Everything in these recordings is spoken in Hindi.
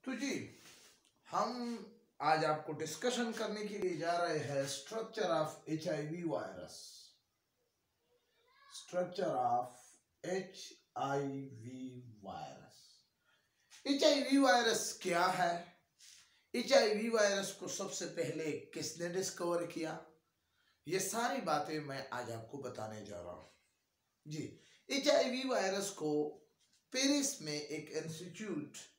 तो जी हम आज आपको डिस्कशन करने के लिए जा रहे हैं structure of HIV virus. Structure of HIV virus. HIV virus क्या है? HIV वायरस को सबसे पहले किसने डिस्कवर किया? ये सारी बातें मैं आज आपको बताने जा रहा हूं जी। HIV वायरस को पेरिस में एक इंस्टीट्यूट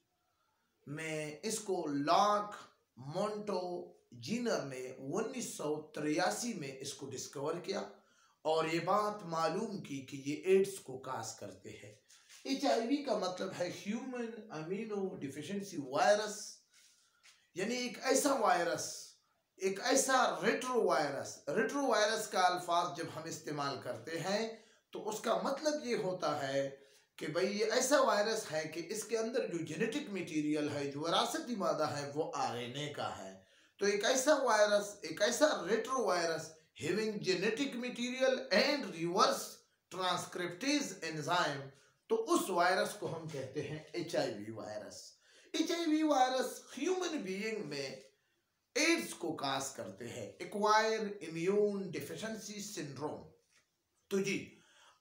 में इसको लॉक मोंटोजीनर ने 1983 में इसको डिस्कवर किया और ये बात मालूम की कि ये एड्स को काज करते हैं। HIV का मतलब है ह्यूमन अमीनो डिफिशिएंसी वायरस, यानी एक ऐसा वायरस, एक ऐसा रेट्रोवायरस। रेट्रोवायरस का अल्फाज जब हम इस्तेमाल करते हैं तो उसका मतलब ये होता है कि भाई ये ऐसा वायरस है कि इसके अंदर जो जेनेटिक मटेरियल है, जो विरासती मादा है, वो RNA का है। तो एक ऐसा वायरस, एक ऐसा retrovirus having genetic material and reverse transcriptase enzyme, तो उस वायरस को हम कहते हैं HIV virus. HIV virus human being में एड्स को काज करते हैं, एक्वायर इम्यून डिफिशिएंसी सिंड्रोम। तो जी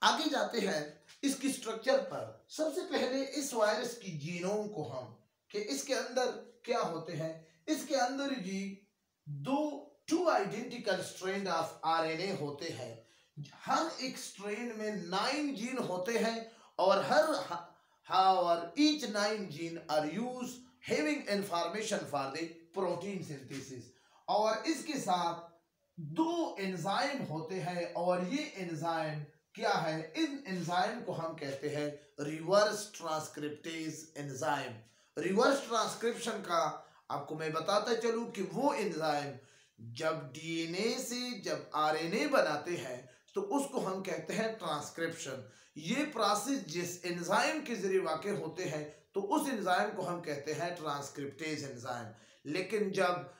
आगे जाते हैं इसकी स्ट्रक्चर पर। सबसे पहले इस वायरस की जीनोम को हम कि इसके अंदर क्या होते हैं। इसके अंदर जी two identical strand of RNA होते हैं। हर एक स्ट्रैंड में 9 जीन होते हैं और each 9 gene are use having information for the protein synthesis. और इसके साथ 2 एंजाइम होते हैं और ये एंजाइम क्या है? इन एंजाइम को हम कहते हैं reverse transcriptase enzyme. Reverse transcription का आपको मैं बताता चलूं कि वो एंजाइम जब DNA से जब RNA बनाते हैं तो उसको हम कहते हैं ट्रांसक्रिप्शन। ये प्रोसेस जिस एंजाइम के जरिए वाक़ होते हैं तो उस एंजाइम को हम कहते हैं ट्रांसक्रिप्टेज एंजाइम। लेकिन जब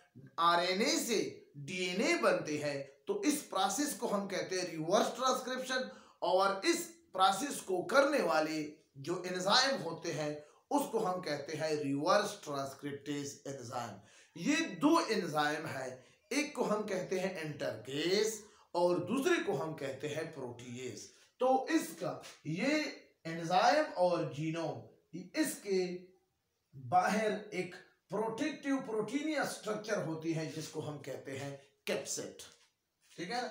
RNA से DNA बनते हैं तो इस प्रोसेस को हम कहते हैं रिवर्स ट्रांसक्रिप्शन। और इस प्रोसेस को करने वाले जो एंजाइम होते हैं उसको हम कहते हैं रिवर्स ट्रांसक्रिप्टेज एंजाइम। ये 2 एंजाइम है, एक को हम कहते हैं इंटरकेस और दूसरे को हम कहते हैं प्रोटीएज। तो इसका ये एंजाइम और जीनोम, इसके बाहर एक प्रोटेक्टिव प्रोटीनिया स्ट्रक्चर होती है जिसको हम कहते हैं कैप्सिड। ठीक है।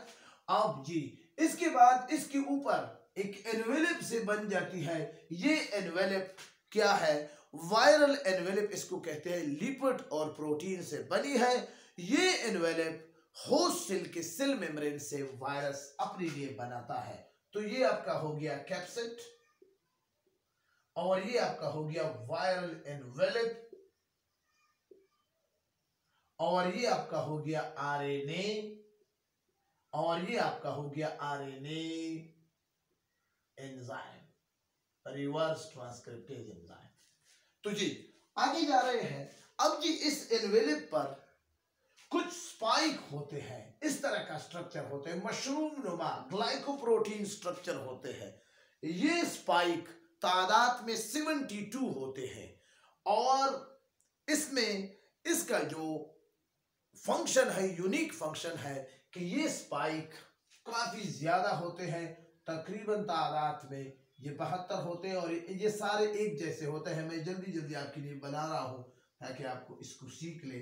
अब जी इसके बाद इसके ऊपर एक एनवेलप से बन जाती है। ये एनवेलप क्या है? वायरल एनवेलप इसको कहते हैं, लिपिड और प्रोटीन से बनी है। ये एनवेलप होस्ट सेल के सेल मेम्ब्रेन से वायरस अपने लिए बनाता है। तो ये आपका हो गया कैप्सिड और ये आपका हो गया वायरल एनवेलप और ये आपका हो गया RNA और ये आपका हो गया RNA enzyme, reverse transcriptase enzyme. तो जी आगे जा रहे हैं। अब जी इस एनवेलप पर कुछ स्पाइक होते हैं, इस तरह का स्ट्रक्चर होते हैं, मशरूम नुमा ग्लाइकोप्रोटीन स्ट्रक्चर होते हैं। ये स्पाइक तादाद में 72 होते हैं और इसमें इसका जो फंक्शन है, यूनिक फंक्शन है कि ये स्पाइक काफी ज्यादा होते हैं। तकरीबन तादाद में ये 72 होते हैं और ये सारे एक जैसे होते हैं। मैं जल्दी जल्दी आपके लिए बना रहा हूं ताकि आपको इसको सीख ले।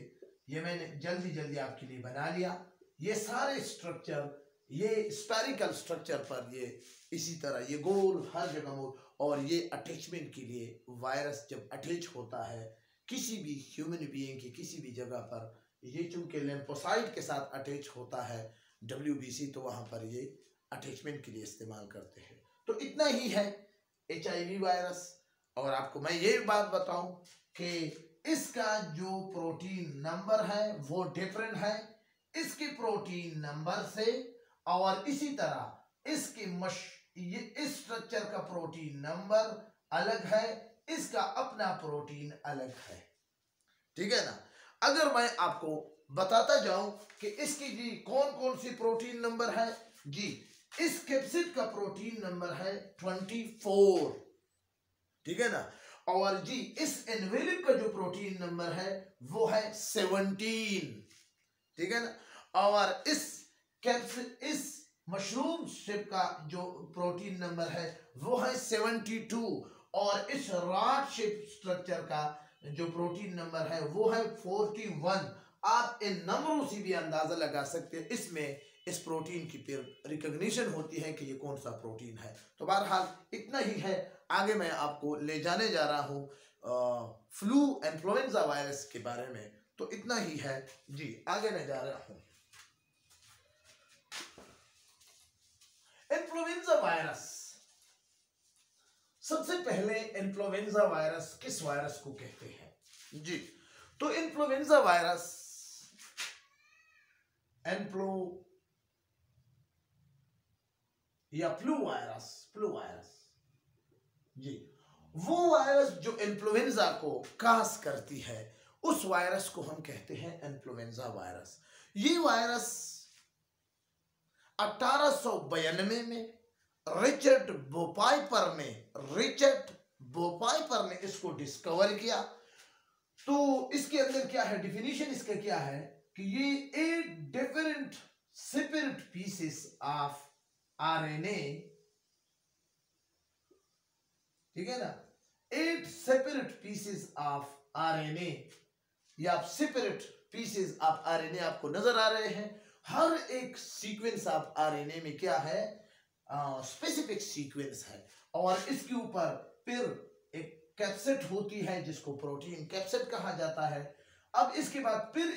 ये मैंने जल्दी जल्दी आपके लिए बना लिया। ये सारे स्ट्रक्चर, ये स्पेरिकल स्ट्रक्चर पर ये इसी तरह ये गोल हर जगह गोल। और ये अटैचमेंट के लिए वायरस जब अटैच होता है किसी भी ह्यूमन बीइंग की किसी भी जगह पर, ये चूंकि लिम्फोसाइट के साथ अटैच होता है WBC, तो वहां पर ये अटैचमेंट के लिए इस्तेमाल करते हैं। तो इतना ही है HIV वायरस। और आपको मैं ये बात बताऊं कि इसका जो प्रोटीन नंबर है वो डिफरेंट है इसके प्रोटीन नंबर से, और इसी तरह इसके ये इस स्ट्रक्चर का प्रोटीन नंबर अलग है, इसका अपना प्रोटीन अलग है। ठीक है ना। अगर मैं आपको बताता जाऊं कि इसकी जी कौन कौन सी प्रोटीन नंबर है जी, इस कैप्सिड का प्रोटीन नंबर है 24। ठीक है ना। और जी इस एनवेलप का जो प्रोटीन नंबर है वो है 17, ठीक है ना। और इस मशरूम शेप का जो प्रोटीन नंबर है वो है 72, और इस रॉड शेप स्ट्रक्चर का जो प्रोटीन नंबर है वो है 41। आप इन नंबरों से भी अंदाजा लगा सकते हैं, इसमें इस प्रोटीन की फिर रिकॉग्निशन होती है कि ये कौन सा प्रोटीन है। तो बहरहाल इतना ही है। आगे मैं आपको ले जाने जा रहा हूँ फ्लू इन्फ्लुएंजा वायरस के बारे में, तो इतना ही है जी। आगे मैं जा रहा हूँ इन्फ्लुएंजा वायरस। सबसे पहले इन्फ्लुएंजा वायरस किस वायरस को कहते हैं जी? तो इन्फ्लुएंजा वायरस फ्लू वायरस जी, वो वायरस जो इन्फ्लुएंजा को काज करती है उस वायरस को हम कहते हैं इन्फ्लुएंजा वायरस। ये वायरस 1892 में रिचर्ड बोपाइपर ने इसको डिस्कवर किया। तो इसके अंदर क्या है, डिफिनीशन इसका क्या है कि ये 8 different separate pieces of RNA, ठीक है ना, 8 सेपरेट पीसेस ऑफ आरएनए, या सेपरेट पीसेस ऑफ आरएनए आपको नजर आ रहे हैं। हर एक सीक्वेंस ऑफ आरएनए में क्या है, स्पेसिफिक सीक्वेंस है, और इसके ऊपर फिर एक कैप्सिड होती है जिसको प्रोटीन कैप्सिड कहा जाता है। अब इसके बाद फिर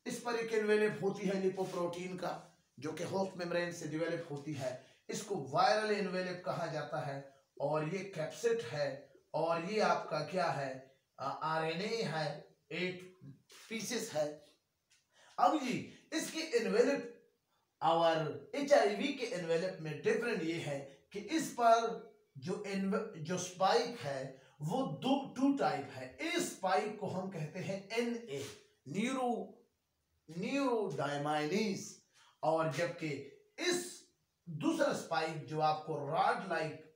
इस पर एक एनवेलप होती है लिपोप्रोटीन का, जो कि होस्ट मेम्ब्रेन से डेवलप होती है। इसको वायरल एनवेलप कहा जाता है, और ये कैप्सिड है, और ये आपका क्या है, आरएनए है, 8 पीसेस है। अब जी इसकी एनवेलप और HIV के एनवेलप में डिफरेंट ये है कि इस पर जो स्पाइक है वो टू टाइप है। इस स्पाइक को हम कहते हैं NA, न्यूरोडायमाइनेज, और जबकि इस दूसरा स्पाइक जो आपको रॉड लाइक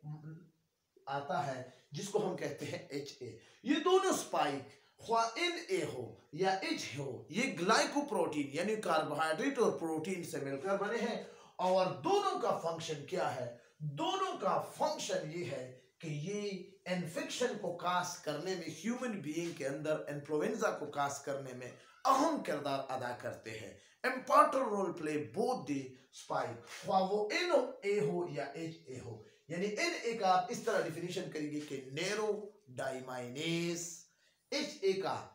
आता है जिसको हम कहते हैं HA। ये दोनों स्पाइक NA हो या H हो, ये ग्लाइकोप्रोटीन यानी कार्बोहाइड्रेट और प्रोटीन से मिलकर बने हैं। और दोनों का फंक्शन क्या है, दोनों का फंक्शन ये है कि ये इन्फेक्शन को काज करने में, ह्यूमन बीइंग के अंदर इन्फ्लुएंजा को काज करने में अहम किरदार अदा करते हैं। Important role play both the spike, वो NA हो या HA हो। यानी NA का आप इस तरह डिफिनीशन करेंगे कि नेरो डाइमाइनेज, HA का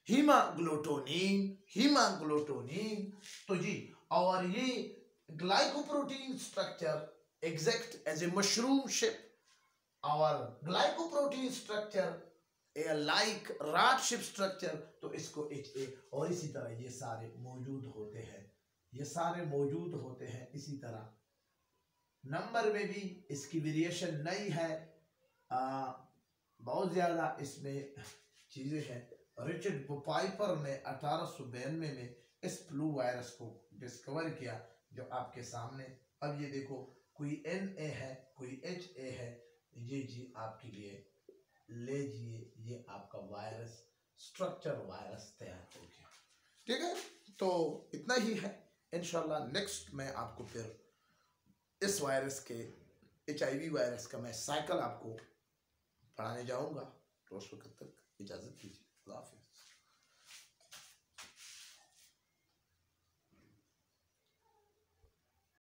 हीमाग्लूटोनिन। तो जी, और ये glycoprotein structure exact as a mushroom shape, और glycoprotein structure like rod shape structure, तो इसको HA। और इसी तरह ये सारे मौजूद होते हैं, इसी तरह नंबर में भी इसकी वेरिएशन नहीं है, बहुत ज्यादा इसमें चीजें हैं। रिचर्ड बोपाइपर ने 1892 में इस फ्लू वायरस को डिस्कवर किया, जो आपके सामने। अब ये देखो, कोई NA है, कोई HA है, ये जी आपके लिए लीजिए, ये आपका वायरस स्ट्रक्चर वायरस तैयार हो गया, ठीक है। तो इतना ही है। इंशाल्लाह नेक्स्ट मैं आपको फिर इस वायरस के HIV वायरस का मैं साइकिल आपको पढ़ाने जाऊंगा। तो उस वक्त तक इजाजत दीजिए। अल्लाह हाफिज़।